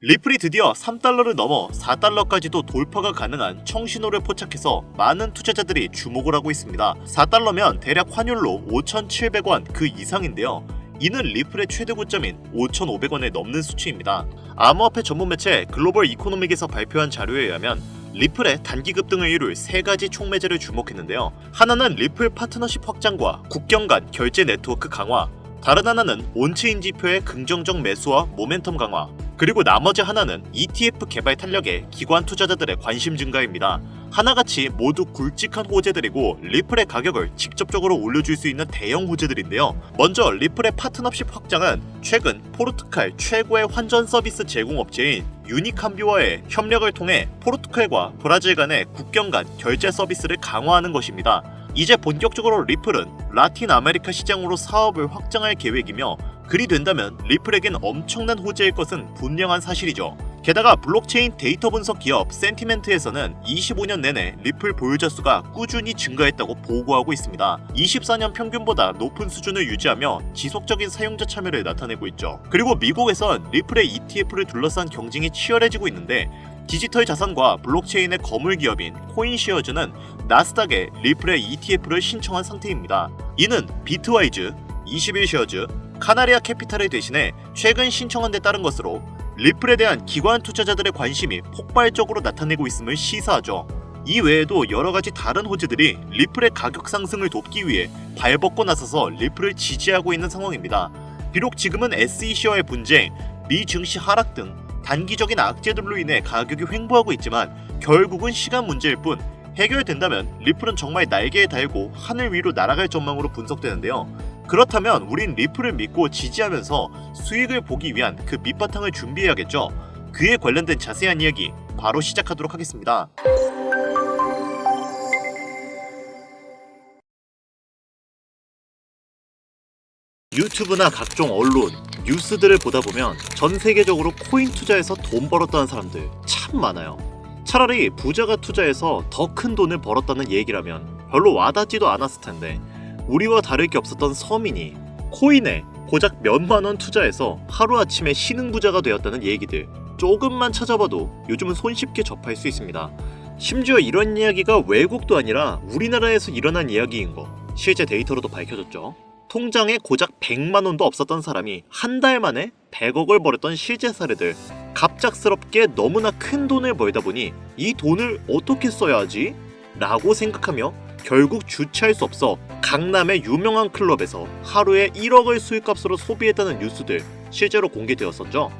리플이 드디어 3달러를 넘어 4달러까지도 돌파가 가능한 청신호를 포착해서 많은 투자자들이 주목을 하고 있습니다. 4달러면 대략 환율로 5,700원 그 이상인데요. 이는 리플의 최대 고점인 5,500원에 넘는 수치입니다. 암호화폐 전문 매체 글로벌 이코노믹에서 발표한 자료에 의하면 리플의 단기 급등을 이룰 세 가지 촉매제를 주목했는데요. 하나는 리플 파트너십 확장과 국경 간 결제 네트워크 강화, 다른 하나는 온체인 지표의 긍정적 매수와 모멘텀 강화, 그리고 나머지 하나는 ETF 개발 탄력에 기관 투자자들의 관심 증가입니다. 하나같이 모두 굵직한 호재들이고 리플의 가격을 직접적으로 올려줄 수 있는 대형 호재들인데요. 먼저 리플의 파트너십 확장은 최근 포르투갈 최고의 환전 서비스 제공업체인 유니캄비와의 협력을 통해 포르투갈과 브라질 간의 국경 간 결제 서비스를 강화하는 것입니다. 이제 본격적으로 리플은 라틴 아메리카 시장으로 사업을 확장할 계획이며 그리 된다면 리플에겐 엄청난 호재일 것은 분명한 사실이죠. 게다가 블록체인 데이터 분석 기업 센티멘트에서는 25년 내내 리플 보유자 수가 꾸준히 증가했다고 보고하고 있습니다. 24년 평균보다 높은 수준을 유지하며 지속적인 사용자 참여를 나타내고 있죠. 그리고 미국에선 리플의 ETF를 둘러싼 경쟁이 치열해지고 있는데 디지털 자산과 블록체인의 거물 기업인 코인시어즈는 나스닥에 리플의 ETF를 신청한 상태입니다. 이는 비트와이즈, 21시어즈, 카나리아 캐피탈을 대신해 최근 신청한 데 따른 것으로 리플에 대한 기관 투자자들의 관심이 폭발적으로 나타내고 있음을 시사하죠. 이 외에도 여러가지 다른 호재들이 리플의 가격 상승을 돕기 위해 발벗고 나서서 리플을 지지하고 있는 상황입니다. 비록 지금은 SEC와의 분쟁, 미 증시 하락 등 단기적인 악재들로 인해 가격이 횡보하고 있지만 결국은 시간 문제일 뿐 해결된다면 리플은 정말 날개에 달고 하늘 위로 날아갈 전망으로 분석되는데요. 그렇다면 우린 리플을 믿고 지지하면서 수익을 보기 위한 그 밑바탕을 준비해야겠죠. 그에 관련된 자세한 이야기 바로 시작하도록 하겠습니다. 유튜브나 각종 언론, 뉴스들을 보다 보면 전 세계적으로 코인 투자해서 돈 벌었다는 사람들 참 많아요. 차라리 부자가 투자해서 더 큰 돈을 벌었다는 얘기라면 별로 와닿지도 않았을 텐데 우리와 다를 게 없었던 서민이 코인에 고작 몇만 원 투자해서 하루아침에 신흥부자가 되었다는 얘기들 조금만 찾아봐도 요즘은 손쉽게 접할 수 있습니다. 심지어 이런 이야기가 외국도 아니라 우리나라에서 일어난 이야기인 거 실제 데이터로도 밝혀졌죠. 통장에 고작 100만 원도 없었던 사람이 한 달 만에 100억을 벌었던 실제 사례들. 갑작스럽게 너무나 큰 돈을 벌다 보니 이 돈을 어떻게 써야 하지? 라고 생각하며 결국 주체할 수 없어 강남의 유명한 클럽에서 하루에 1억을 수익값으로 소비했다는 뉴스들 실제로 공개되었었죠.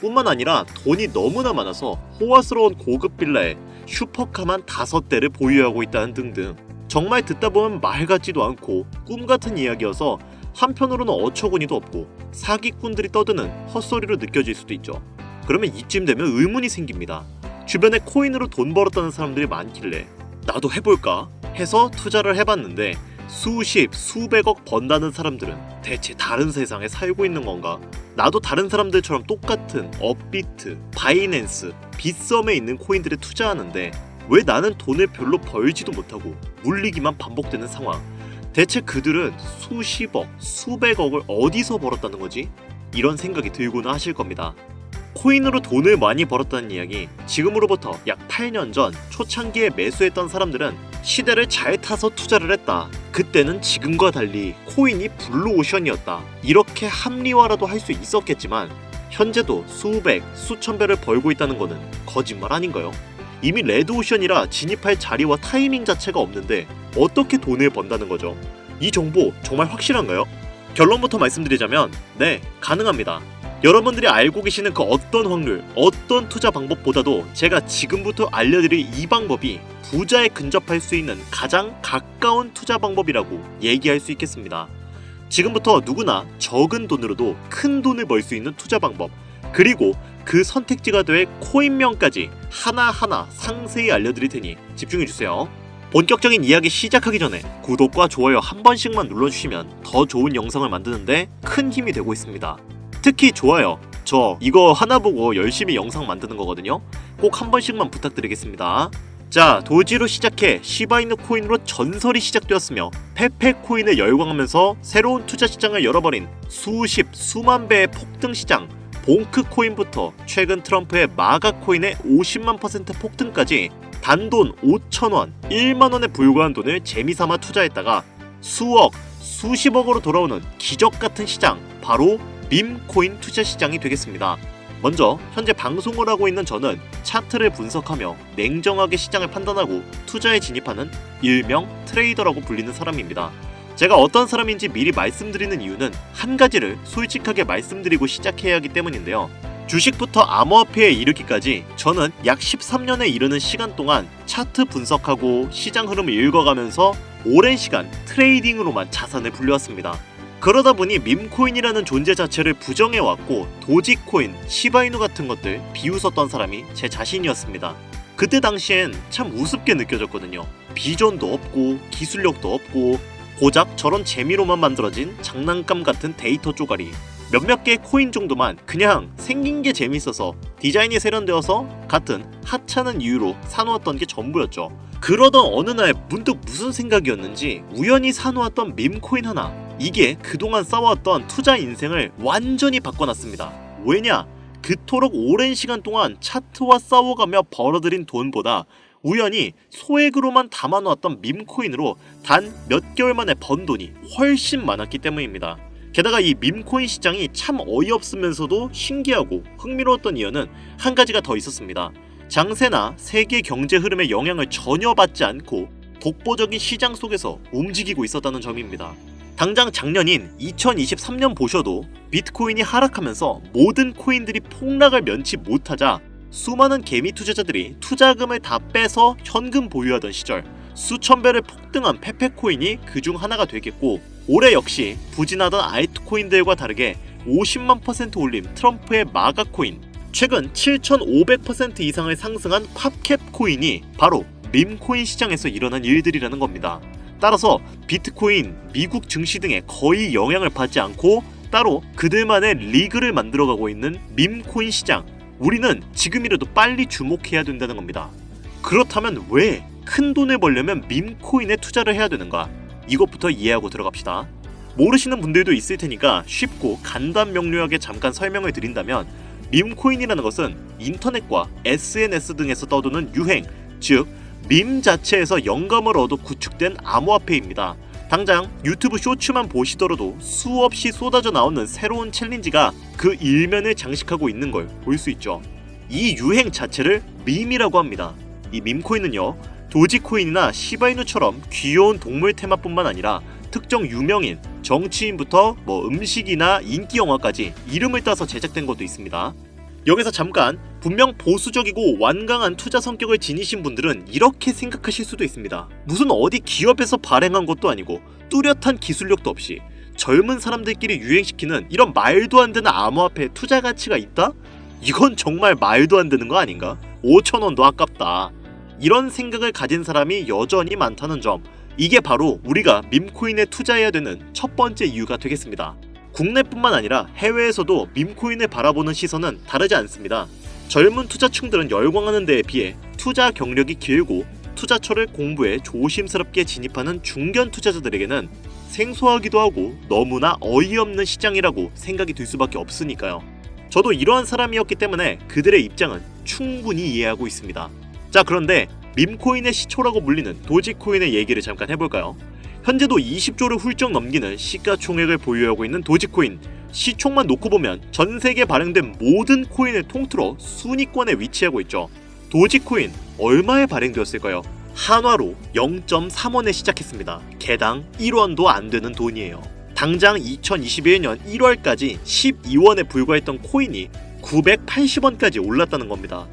뿐만 아니라 돈이 너무나 많아서 호화스러운 고급 빌라에 슈퍼카만 5대를 보유하고 있다는 등등 정말 듣다 보면 말 같지도 않고 꿈 같은 이야기여서 한편으로는 어처구니도 없고 사기꾼들이 떠드는 헛소리로 느껴질 수도 있죠. 그러면 이쯤 되면 의문이 생깁니다. 주변에 코인으로 돈 벌었다는 사람들이 많길래 나도 해볼까 해서 투자를 해봤는데 수십, 수백억 번다는 사람들은 대체 다른 세상에 살고 있는 건가? 나도 다른 사람들처럼 똑같은 업비트, 바이낸스, 빗썸에 있는 코인들에 투자하는데 왜 나는 돈을 별로 벌지도 못하고 물리기만 반복되는 상황? 대체 그들은 수십억, 수백억을 어디서 벌었다는 거지? 이런 생각이 들고는 하실 겁니다. 코인으로 돈을 많이 벌었다는 이야기, 지금으로부터 약 8년 전 초창기에 매수했던 사람들은 시대를 잘 타서 투자를 했다. 그때는 지금과 달리 코인이 블루오션이었다. 이렇게 합리화라도 할 수 있었겠지만 현재도 수백, 수천 배를 벌고 있다는 거는 거짓말 아닌가요? 이미 레드오션이라 진입할 자리와 타이밍 자체가 없는데 어떻게 돈을 번다는 거죠? 이 정보 정말 확실한가요? 결론부터 말씀드리자면 네, 가능합니다. 여러분들이 알고 계시는 그 어떤 확률, 어떤 투자 방법보다도 제가 지금부터 알려드릴 이 방법이 부자에 근접할 수 있는 가장 가까운 투자 방법이라고 얘기할 수 있겠습니다. 지금부터 누구나 적은 돈으로도 큰 돈을 벌 수 있는 투자 방법, 그리고 그 선택지가 될 코인명까지 하나하나 상세히 알려드릴 테니 집중해주세요. 본격적인 이야기 시작하기 전에 구독과 좋아요 한 번씩만 눌러주시면 더 좋은 영상을 만드는데 큰 힘이 되고 있습니다. 특히 좋아요, 저 이거 하나 보고 열심히 영상 만드는 거거든요. 꼭 한 번씩만 부탁드리겠습니다. 자, 도지로 시작해 시바이누 코인으로 전설이 시작되었으며 페페 코인을 열광하면서 새로운 투자 시장을 열어버린 수십, 수만 배의 폭등 시장 봉크 코인부터 최근 트럼프의 마가 코인의 50만 % 폭등까지 단돈 5,000원, 1만원에 불과한 돈을 재미삼아 투자했다가 수억, 수십억으로 돌아오는 기적 같은 시장, 바로 밈코인 투자 시장이 되겠습니다. 먼저 현재 방송을 하고 있는 저는 차트를 분석하며 냉정하게 시장을 판단하고 투자에 진입하는 일명 트레이더라고 불리는 사람입니다. 제가 어떤 사람인지 미리 말씀드리는 이유는 한 가지를 솔직하게 말씀드리고 시작해야 하기 때문인데요. 주식부터 암호화폐에 이르기까지 저는 약 13년에 이르는 시간 동안 차트 분석하고 시장 흐름을 읽어가면서 오랜 시간 트레이딩으로만 자산을 불려왔습니다. 그러다 보니 밈코인이라는 존재 자체를 부정해왔고 도지코인, 시바이누 같은 것들 비웃었던 사람이 제 자신이었습니다. 그때 당시엔 참 우습게 느껴졌거든요. 비전도 없고 기술력도 없고 고작 저런 재미로만 만들어진 장난감 같은 데이터 쪼가리, 몇몇 개의 코인 정도만 그냥 생긴 게 재밌어서 디자인이 세련되어서 같은 하찮은 이유로 사놓았던 게 전부였죠. 그러던 어느 날 문득 무슨 생각이었는지 우연히 사놓았던 밈코인 하나, 이게 그동안 쌓아왔던 투자 인생을 완전히 바꿔놨습니다. 왜냐? 그토록 오랜 시간 동안 차트와 싸워가며 벌어들인 돈보다 우연히 소액으로만 담아놓았던 밈코인으로 단 몇 개월 만에 번 돈이 훨씬 많았기 때문입니다. 게다가 이 밈코인 시장이 참 어이없으면서도 신기하고 흥미로웠던 이유는 한 가지가 더 있었습니다. 장세나 세계 경제 흐름의 영향을 전혀 받지 않고 독보적인 시장 속에서 움직이고 있었다는 점입니다. 당장 작년인 2023년 보셔도 비트코인이 하락하면서 모든 코인들이 폭락을 면치 못하자 수많은 개미 투자자들이 투자금을 다 빼서 현금 보유하던 시절, 수천 배를 폭등한 페페코인이 그중 하나가 되겠고, 올해 역시 부진하던 알트코인들과 다르게 50만 % 올린 트럼프의 마가 코인, 최근 7,500% 이상을 상승한 팝캡 코인이 바로 밈코인 시장에서 일어난 일들이라는 겁니다. 따라서 비트코인, 미국 증시 등에 거의 영향을 받지 않고 따로 그들만의 리그를 만들어가고 있는 밈코인 시장, 우리는 지금이라도 빨리 주목해야 된다는 겁니다. 그렇다면 왜 큰 돈을 벌려면 밈코인에 투자를 해야 되는가? 이것부터 이해하고 들어갑시다. 모르시는 분들도 있을 테니까 쉽고 간단 명료하게 잠깐 설명을 드린다면, 밈코인이라는 것은 인터넷과 SNS 등에서 떠도는 유행, 즉 밈 자체에서 영감을 얻어 구축된 암호화폐입니다. 당장 유튜브 쇼츠만 보시더라도 수없이 쏟아져 나오는 새로운 챌린지가 그 일면을 장식하고 있는 걸 볼 수 있죠. 이 유행 자체를 밈이라고 합니다. 이 밈코인은요, 도지코인이나 시바이누처럼 귀여운 동물 테마뿐만 아니라 특정 유명인, 정치인부터 음식이나 인기 영화까지 이름을 따서 제작된 것도 있습니다. 여기서 잠깐, 분명 보수적이고 완강한 투자 성격을 지니신 분들은 이렇게 생각하실 수도 있습니다. 무슨 어디 기업에서 발행한 것도 아니고 뚜렷한 기술력도 없이 젊은 사람들끼리 유행시키는 이런 말도 안 되는 암호화폐에 투자 가치가 있다? 이건 정말 말도 안 되는 거 아닌가? 5,000원도 아깝다. 이런 생각을 가진 사람이 여전히 많다는 점, 이게 바로 우리가 밈코인에 투자해야 되는 첫 번째 이유가 되겠습니다. 국내뿐만 아니라 해외에서도 밈코인을 바라보는 시선은 다르지 않습니다. 젊은 투자층들은 열광하는 데에 비해 투자 경력이 길고 투자처를 공부해 조심스럽게 진입하는 중견 투자자들에게는 생소하기도 하고 너무나 어이없는 시장이라고 생각이 들 수밖에 없으니까요. 저도 이러한 사람이었기 때문에 그들의 입장은 충분히 이해하고 있습니다. 자, 그런데 밈코인의 시초라고 불리는 도지코인의 얘기를 잠깐 해볼까요? 현재도 20조를 훌쩍 넘기는 시가총액을 보유하고 있는 도지코인, 시총만 놓고 보면 전 세계에 발행된 모든 코인을 통틀어 순위권에 위치하고 있죠. 도지코인 얼마에 발행되었을까요? 한화로 0.3원에 시작했습니다. 개당 1원도 안 되는 돈이에요. 당장 2021년 1월까지 12원에 불과했던 코인이 980원까지 올랐다는 겁니다.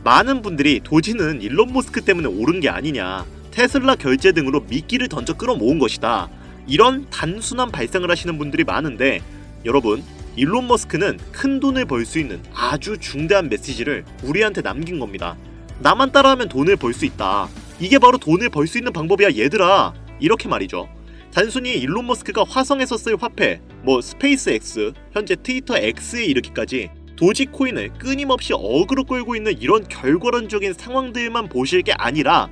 많은 분들이 도지는 일론 머스크 때문에 오른 게 아니냐, 테슬라 결제 등으로 미끼를 던져 끌어모은 것이다, 이런 단순한 발상을 하시는 분들이 많은데, 여러분, 일론 머스크는 큰 돈을 벌 수 있는 아주 중대한 메시지를 우리한테 남긴 겁니다. 나만 따라하면 돈을 벌 수 있다, 이게 바로 돈을 벌 수 있는 방법이야 얘들아, 이렇게 말이죠. 단순히 일론 머스크가 화성에서 쓸 화폐, 스페이스 X, 현재 트위터 X에 이르기까지 도지코인을 끊임없이 어그로 끌고 있는 이런 결과론적인 상황들만 보실 게 아니라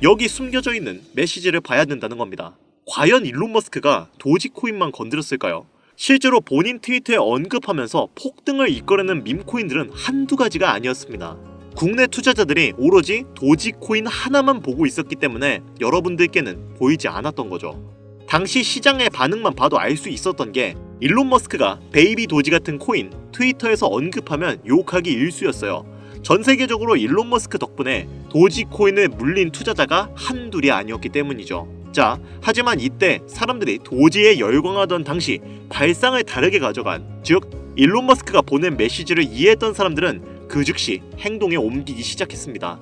여기 숨겨져 있는 메시지를 봐야 된다는 겁니다. 과연 일론 머스크가 도지코인만 건드렸을까요? 실제로 본인 트위터에 언급하면서 폭등을 이끌어내는 밈코인들은 한두 가지가 아니었습니다. 국내 투자자들이 오로지 도지코인 하나만 보고 있었기 때문에 여러분들께는 보이지 않았던 거죠. 당시 시장의 반응만 봐도 알 수 있었던 게 일론 머스크가 베이비 도지 같은 코인 트위터에서 언급하면 욕하기 일쑤였어요. 전 세계적으로 일론 머스크 덕분에 도지코인을 물린 투자자가 한둘이 아니었기 때문이죠. 자, 하지만 이때 사람들이 도지에 열광하던 당시 발상을 다르게 가져간, 즉 일론 머스크가 보낸 메시지를 이해했던 사람들은 그 즉시 행동에 옮기기 시작했습니다.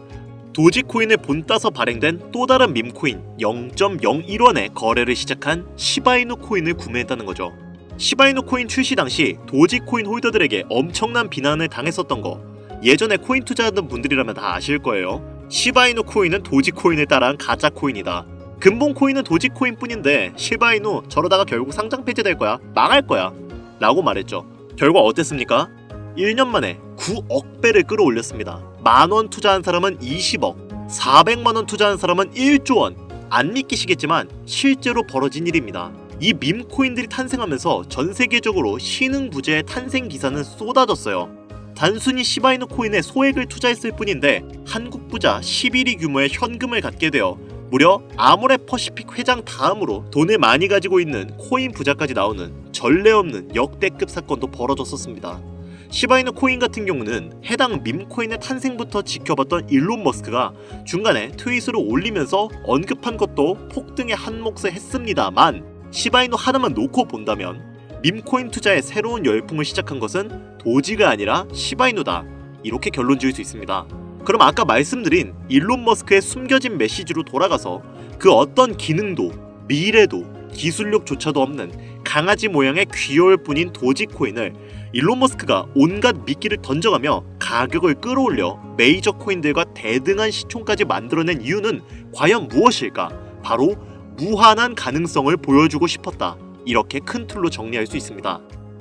도지코인을 본따서 발행된 또 다른 밈코인 0.01원에 거래를 시작한 시바이누 코인을 구매했다는 거죠. 시바이누 코인 출시 당시 도지코인 홀더들에게 엄청난 비난을 당했었던 거 예전에 코인 투자하던 분들이라면 다 아실 거예요. 시바이누 코인은 도지코인을 따라한 가짜 코인이다. 근본 코인은 도지코인 뿐인데 시바이누 저러다가 결국 상장 폐지될 거야. 망할 거야. 라고 말했죠. 결과 어땠습니까? 1년 만에 9억 배를 끌어올렸습니다. 만원 투자한 사람은 20억, 400만원 투자한 사람은 1조 원. 안 믿기시겠지만 실제로 벌어진 일입니다. 이 밈코인들이 탄생하면서 전 세계적으로 신흥부재의 탄생 기사는 쏟아졌어요. 단순히 시바이누 코인에 소액을 투자했을 뿐인데 한국 부자 11위 규모의 현금을 갖게 되어 무려 아모레퍼시픽 회장 다음으로 돈을 많이 가지고 있는 코인 부자까지 나오는 전례 없는 역대급 사건도 벌어졌었습니다. 시바이누 코인 같은 경우는 해당 밈코인의 탄생부터 지켜봤던 일론 머스크가 중간에 트윗으로 올리면서 언급한 것도 폭등의 한 몫을 했습니다만 시바이누 하나만 놓고 본다면 밈코인 투자의 새로운 열풍을 시작한 것은 도지가 아니라 시바이누다. 이렇게 결론 지을 수 있습니다. 그럼 아까 말씀드린 일론 머스크의 숨겨진 메시지로 돌아가서 그 어떤 기능도 미래도 기술력조차도 없는 강아지 모양의 귀여울 뿐인 도지코인을 일론 머스크가 온갖 미끼를 던져가며 가격을 끌어올려 메이저 코인들과 대등한 시총까지 만들어낸 이유는 과연 무엇일까? 바로 무한한 가능성을 보여주고 싶었다. 이렇게 큰 틀로 정리할 수 있습니다.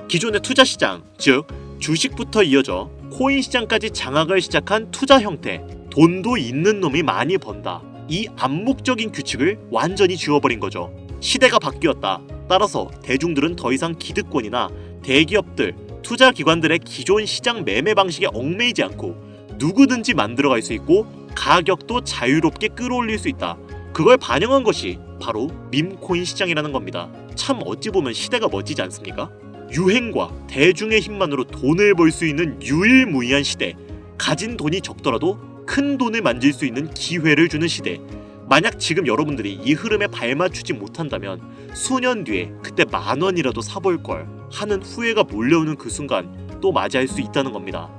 기존의 투자 시장, 즉 주식부터 이어져 코인 시장까지 장악을 시작한 투자 형태, 돈도 있는 놈이 많이 번다. 이 암묵적인 규칙을 완전히 지워버린 거죠. 시대가 바뀌었다. 따라서 대중들은 더 이상 기득권이나 대기업들, 투자기관들의 기존 시장 매매 방식에 얽매이지 않고 누구든지 만들어갈 수 있고 가격도 자유롭게 끌어올릴 수 있다. 그걸 반영한 것이 바로 밈코인 시장이라는 겁니다. 참 어찌 보면 시대가 멋지지 않습니까? 유행과 대중의 힘만으로 돈을 벌 수 있는 유일무이한 시대, 가진 돈이 적더라도 큰 돈을 만질 수 있는 기회를 주는 시대. 만약 지금 여러분들이 이 흐름에 발맞추지 못한다면 수년 뒤에 그때 10,000원이라도 사볼 걸 하는 후회가 몰려오는 그 순간 또 맞이할 수 있다는 겁니다.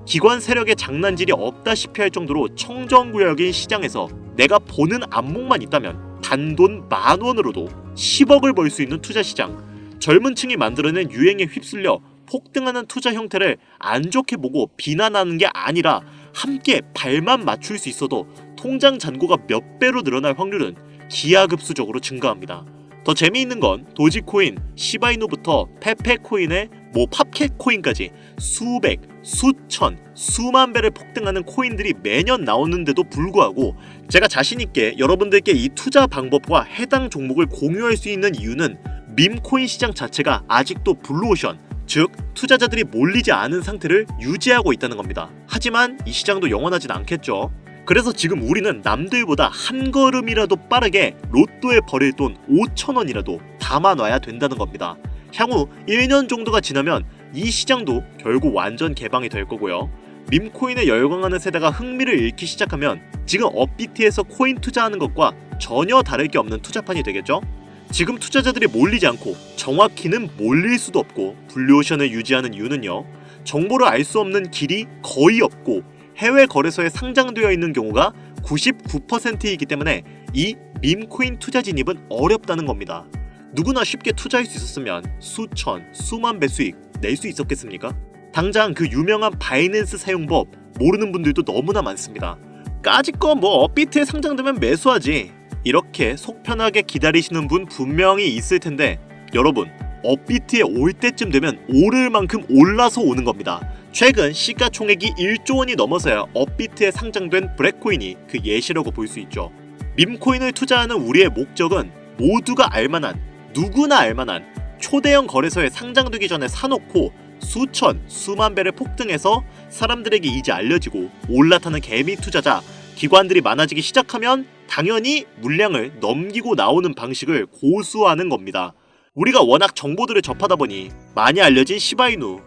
기관 세력의 장난질이 없다시피 할 정도로 청정구역인 시장에서 내가 보는 안목만 있다면 단돈 10,000원으로도 10억을 벌 수 있는 투자 시장, 젊은 층이 만들어낸 유행에 휩쓸려 폭등하는 투자 형태를 안 좋게 보고 비난하는 게 아니라 함께 발만 맞출 수 있어도 통장 잔고가 몇 배로 늘어날 확률은 기하급수적으로 증가합니다. 더 재미있는 건 도지코인, 시바이누부터 페페코인의 팝캣코인까지 수백, 수천, 수만 배를 폭등하는 코인들이 매년 나오는데도 불구하고 제가 자신있게 여러분들께 이 투자 방법과 해당 종목을 공유할 수 있는 이유는 밈코인 시장 자체가 아직도 블루오션, 즉 투자자들이 몰리지 않은 상태를 유지하고 있다는 겁니다. 하지만 이 시장도 영원하진 않겠죠. 그래서 지금 우리는 남들보다 한 걸음이라도 빠르게 로또에 버릴 돈 5,000원이라도 담아놔야 된다는 겁니다. 향후 1년 정도가 지나면 이 시장도 결국 완전 개방이 될 거고요. 밈코인에 열광하는 세대가 흥미를 잃기 시작하면 지금 업비트에서 코인 투자하는 것과 전혀 다를 게 없는 투자판이 되겠죠? 지금 투자자들이 몰리지 않고 정확히는 몰릴 수도 없고 블루오션을 유지하는 이유는요. 정보를 알 수 없는 길이 거의 없고 해외 거래소에 상장되어 있는 경우가 99%이기 때문에 이 밈코인 투자 진입은 어렵다는 겁니다. 누구나 쉽게 투자할 수 있었으면 수천, 수만 배 수익 낼 수 있었겠습니까? 당장 그 유명한 바이낸스 사용법 모르는 분들도 너무나 많습니다. 까짓거 업비트에 상장되면 매수하지. 이렇게 속 편하게 기다리시는 분 분명히 있을 텐데 여러분, 업비트에 올 때쯤 되면 오를 만큼 올라서 오는 겁니다. 최근 시가총액이 1조 원이 넘어서야 업비트에 상장된 브렉코인이 그 예시라고 볼 수 있죠. 밈코인을 투자하는 우리의 목적은 모두가 알만한, 누구나 알만한 초대형 거래소에 상장되기 전에 사놓고 수천, 수만 배를 폭등해서 사람들에게 이제 알려지고 올라타는 개미 투자자, 기관들이 많아지기 시작하면 당연히 물량을 넘기고 나오는 방식을 고수하는 겁니다. 우리가 워낙 정보들을 접하다 보니 많이 알려진 시바이누,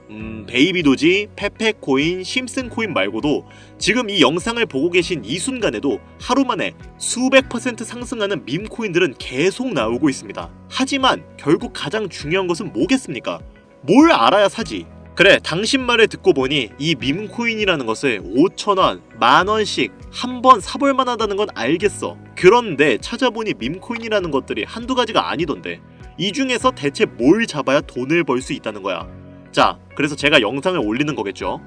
베이비도지, 페페코인, 심슨코인 말고도 지금 이 영상을 보고 계신 이 순간에도 하루 만에 수백 % 상승하는 밈코인들은 계속 나오고 있습니다. 하지만 결국 가장 중요한 것은 뭐겠습니까? 뭘 알아야 사지? 그래, 당신 말을 듣고 보니 이 밈코인이라는 것을 5,000원, 10,000원씩 한 번 사볼 만하다는 건 알겠어. 그런데 찾아보니 밈코인이라는 것들이 한두 가지가 아니던데 이 중에서 대체 뭘 잡아야 돈을 벌 수 있다는 거야? 자, 그래서 제가 영상을 올리는 거겠죠.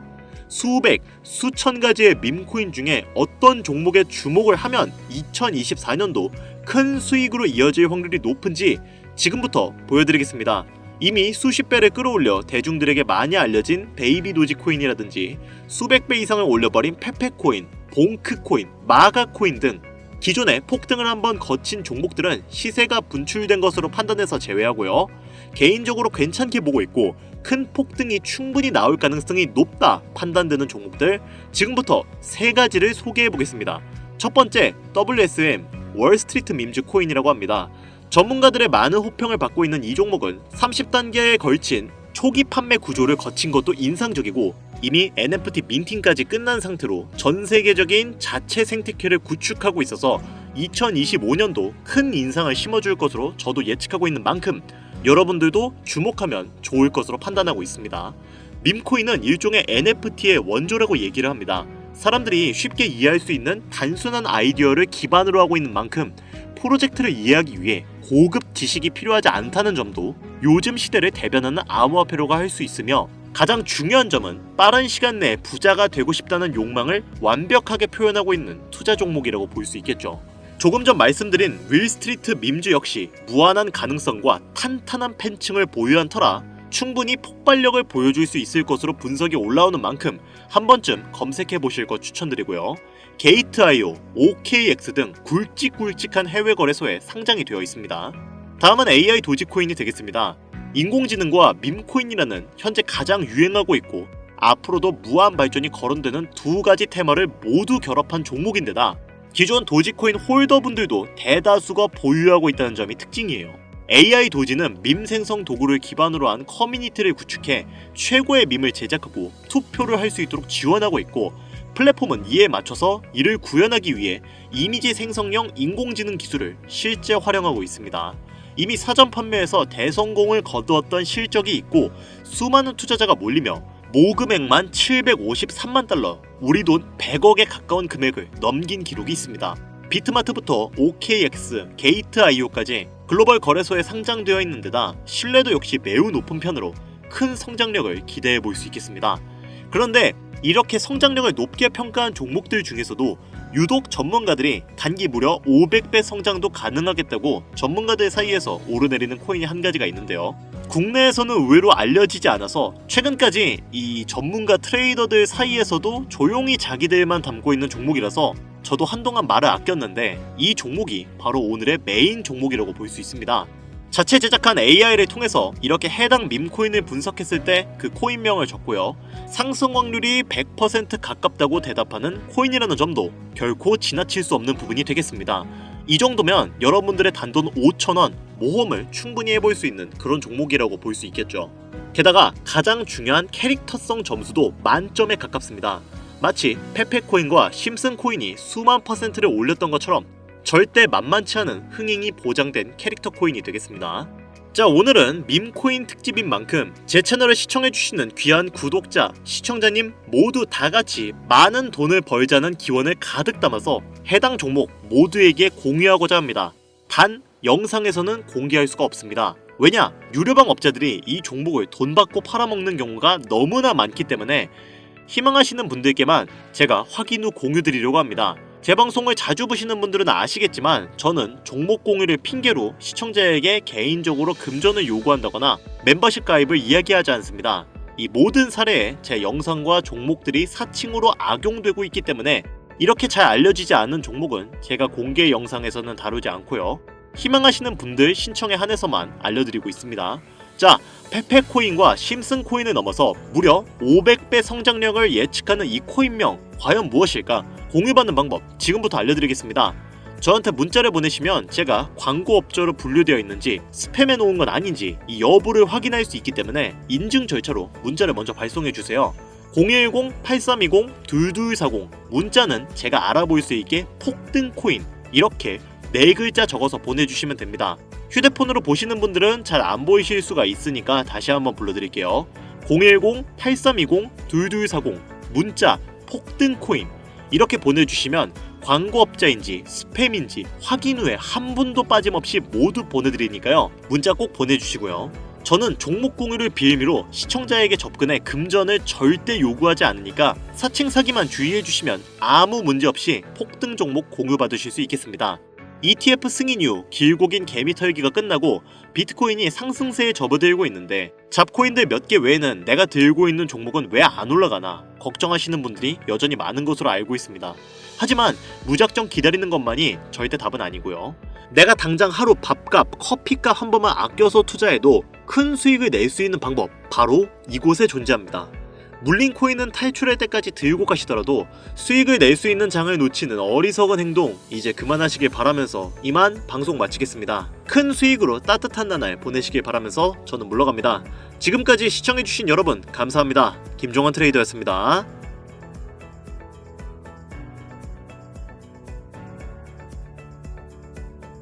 수백, 수천 가지의 밈코인 중에 어떤 종목에 주목을 하면 2024년도 큰 수익으로 이어질 확률이 높은지 지금부터 보여드리겠습니다. 이미 수십 배를 끌어올려 대중들에게 많이 알려진 베이비 도지코인이라든지 수백 배 이상을 올려버린 페페코인, 봉크코인, 마가코인 등 기존에 폭등을 한번 거친 종목들은 시세가 분출된 것으로 판단해서 제외하고요. 개인적으로 괜찮게 보고 있고 큰 폭등이 충분히 나올 가능성이 높다 판단되는 종목들 지금부터 세 가지를 소개해 보겠습니다. 첫 번째, WSM, 월스트리트 밈즈 코인이라고 합니다. 전문가들의 많은 호평을 받고 있는 이 종목은 30단계에 걸친 초기 판매 구조를 거친 것도 인상적이고 이미 NFT 민팅까지 끝난 상태로 전 세계적인 자체 생태계를 구축하고 있어서 2025년도 큰 인상을 심어줄 것으로 저도 예측하고 있는 만큼 여러분들도 주목하면 좋을 것으로 판단하고 있습니다. 밈코인은 일종의 NFT의 원조라고 얘기를 합니다. 사람들이 쉽게 이해할 수 있는 단순한 아이디어를 기반으로 하고 있는 만큼 프로젝트를 이해하기 위해 고급 지식이 필요하지 않다는 점도 요즘 시대를 대변하는 암호화폐로가 할 수 있으며 가장 중요한 점은 빠른 시간 내에 부자가 되고 싶다는 욕망을 완벽하게 표현하고 있는 투자 종목이라고 볼 수 있겠죠. 조금 전 말씀드린 윌스트리트 밈즈 역시 무한한 가능성과 탄탄한 팬층을 보유한 터라 충분히 폭발력을 보여줄 수 있을 것으로 분석이 올라오는 만큼 한 번쯤 검색해 보실 것 추천드리고요. 게이트.io, OKX 등 굵직굵직한 해외 거래소에 상장이 되어 있습니다. 다음은 AI 도지코인이 되겠습니다. 인공지능과 밈코인이라는 현재 가장 유행하고 있고 앞으로도 무한 발전이 거론되는 두 가지 테마를 모두 결합한 종목인데다 기존 도지코인 홀더분들도 대다수가 보유하고 있다는 점이 특징이에요. AI 도지는 밈 생성 도구를 기반으로 한 커뮤니티를 구축해 최고의 밈을 제작하고 투표를 할 수 있도록 지원하고 있고 플랫폼은 이에 맞춰서 이를 구현하기 위해 이미지 생성형 인공지능 기술을 실제 활용하고 있습니다. 이미 사전 판매에서 대성공을 거두었던 실적이 있고 수많은 투자자가 몰리며 모금액만 753만 달러, 우리 돈 100억에 가까운 금액을 넘긴 기록이 있습니다. 비트마트부터 OKX, 게이트.io까지 글로벌 거래소에 상장되어 있는 데다 신뢰도 역시 매우 높은 편으로 큰 성장력을 기대해 볼 수 있겠습니다. 그런데 이렇게 성장력을 높게 평가한 종목들 중에서도 유독 전문가들이 단기 무려 500배 성장도 가능하겠다고 전문가들 사이에서 오르내리는 코인이 한 가지가 있는데요. 국내에서는 의외로 알려지지 않아서 최근까지 이 전문가 트레이더들 사이에서도 조용히 자기들만 담고 있는 종목이라서 저도 한동안 말을 아꼈는데 이 종목이 바로 오늘의 메인 종목이라고 볼 수 있습니다. 자체 제작한 AI를 통해서 이렇게 해당 밈코인을 분석했을 때 그 코인명을 적고요. 상승 확률이 100% 가깝다고 대답하는 코인이라는 점도 결코 지나칠 수 없는 부분이 되겠습니다. 이 정도면 여러분들의 단돈 5,000원 모험을 충분히 해볼 수 있는 그런 종목이라고 볼 수 있겠죠. 게다가 가장 중요한 캐릭터성 점수도 만점에 가깝습니다. 마치 페페코인과 심슨코인이 수만 %를 올렸던 것처럼 절대 만만치 않은 흥행이 보장된 캐릭터 코인이 되겠습니다. 자, 오늘은 밈코인 특집인 만큼 제 채널을 시청해주시는 귀한 구독자, 시청자님 모두 다같이 많은 돈을 벌자는 기원을 가득 담아서 해당 종목 모두에게 공유하고자 합니다. 단 영상에서는 공개할 수가 없습니다. 왜냐? 유료방 업자들이 이 종목을 돈 받고 팔아먹는 경우가 너무나 많기 때문에 희망하시는 분들께만 제가 확인 후 공유드리려고 합니다. 제 방송을 자주 보시는 분들은 아시겠지만 저는 종목 공유를 핑계로 시청자에게 개인적으로 금전을 요구한다거나 멤버십 가입을 이야기하지 않습니다. 이 모든 사례에 제 영상과 종목들이 사칭으로 악용되고 있기 때문에 이렇게 잘 알려지지 않은 종목은 제가 공개 영상에서는 다루지 않고요. 희망하시는 분들 신청에 한해서만 알려드리고 있습니다. 자, 페페코인과 심슨코인을 넘어서 무려 500배 성장력을 예측하는 이 코인명 과연 무엇일까? 공유받는 방법 지금부터 알려드리겠습니다. 저한테 문자를 보내시면 제가 광고업자로 분류되어 있는지 스팸해 놓은 건 아닌지 이 여부를 확인할 수 있기 때문에 인증 절차로 문자를 먼저 발송해주세요. 010-8320-2240 문자는 제가 알아볼 수 있게 폭등코인 이렇게 4글자 적어서 보내주시면 됩니다. 휴대폰으로 보시는 분들은 잘 안 보이실 수가 있으니까 다시 한번 불러드릴게요. 010-8320-2240 문자 폭등코인 이렇게 보내주시면 광고업자인지 스팸인지 확인 후에 한 분도 빠짐없이 모두 보내드리니까요. 문자 꼭 보내주시고요. 저는 종목 공유를 빌미로 시청자에게 접근해 금전을 절대 요구하지 않으니까 사칭 사기만 주의해주시면 아무 문제 없이 폭등 종목 공유받으실 수 있겠습니다. ETF 승인 이후 길고 긴 개미 털기가 끝나고 비트코인이 상승세에 접어들고 있는데 잡코인들 몇 개 외에는 내가 들고 있는 종목은 왜 안 올라가나 걱정하시는 분들이 여전히 많은 것으로 알고 있습니다. 하지만 무작정 기다리는 것만이 절대 답은 아니고요. 내가 당장 하루 밥값, 커피값 한 번만 아껴서 투자해도 큰 수익을 낼 수 있는 방법 바로 이곳에 존재합니다. 물린 코인은 탈출할 때까지 들고 가시더라도 수익을 낼 수 있는 장을 놓치는 어리석은 행동 이제 그만하시길 바라면서 이만 방송 마치겠습니다. 큰 수익으로 따뜻한 나날 보내시길 바라면서 저는 물러갑니다. 지금까지 시청해주신 여러분 감사합니다. 김종환 트레이더였습니다.